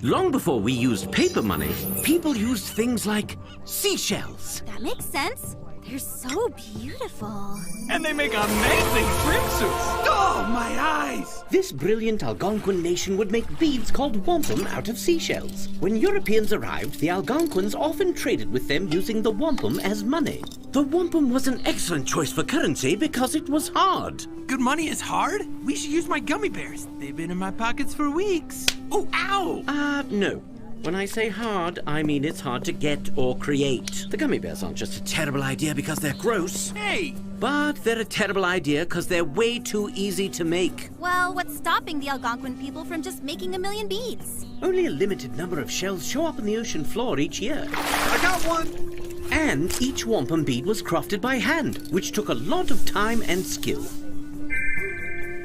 Long before we used paper money, people used things like seashells. That makes sense. They're so beautiful. And they make amazing swimsuits. Oh, my eyes! This brilliant Algonquin nation would make beads called wampum out of seashells. When Europeans arrived, the Algonquins often traded with them using the wampum as money. The wampum was an excellent choice for currency because it was hard. Good money is hard? We should use my gummy bears. They've been in my pockets for weeks. Oh, ow! No. When I say hard, I mean it's hard to get or create. The gummy bears aren't just a terrible idea because they're gross. Hey! But they're a terrible idea because they're way too easy to make. Well, what's stopping the Algonquin people from just making a million beads? Only a limited number of shells show up on the ocean floor each year. I got one! And each wampum bead was crafted by hand, which took a lot of time and skill.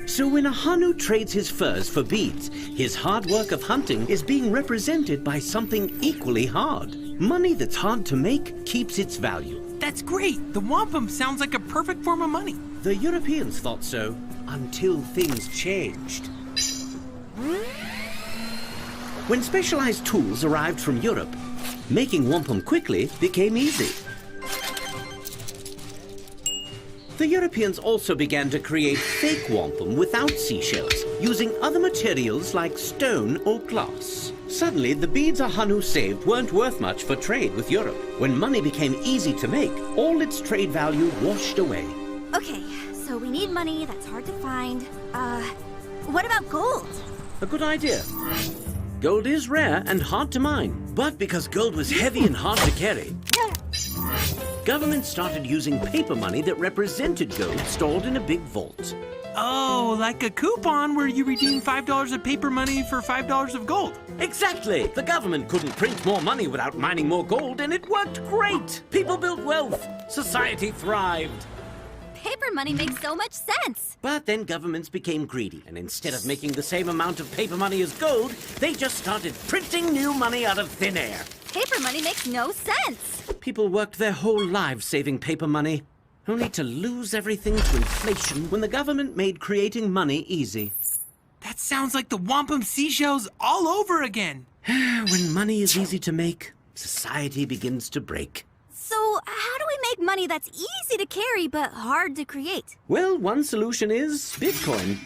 So when a Hanu trades his furs for beads, his hard work of hunting is being represented by something equally hard. Money that's hard to make keeps its value. That's great! The wampum sounds like a perfect form of money. The Europeans thought so, until things changed. When specialized tools arrived from Europe, making wampum quickly became easy. The Europeans also began to create fake wampum without seashells, using other materials like stone or glass. Suddenly, the beads a Hanu saved weren't worth much for trade with Europe. When money became easy to make, all its trade value washed away. Okay, so we need money that's hard to find. What about gold? A good idea. Gold is rare and hard to mine, but because gold was heavy and hard to carry, government started using paper money that represented gold stored in a big vault. Oh, like a coupon where you redeem $5 of paper money for $5 of gold. Exactly! The government couldn't print more money without mining more gold, and it worked great! People built wealth. Society thrived. Paper money makes so much sense. But then governments became greedy, and instead of making the same amount of paper money as gold, they just started printing new money out of thin air. Paper money makes no sense. People worked their whole lives saving paper money, only to lose everything to inflation when the government made creating money easy. That sounds like the wampum seashells all over again. When money is easy to make, society begins to break. So how do we make money that's easy to carry but hard to create? Well, one solution is Bitcoin.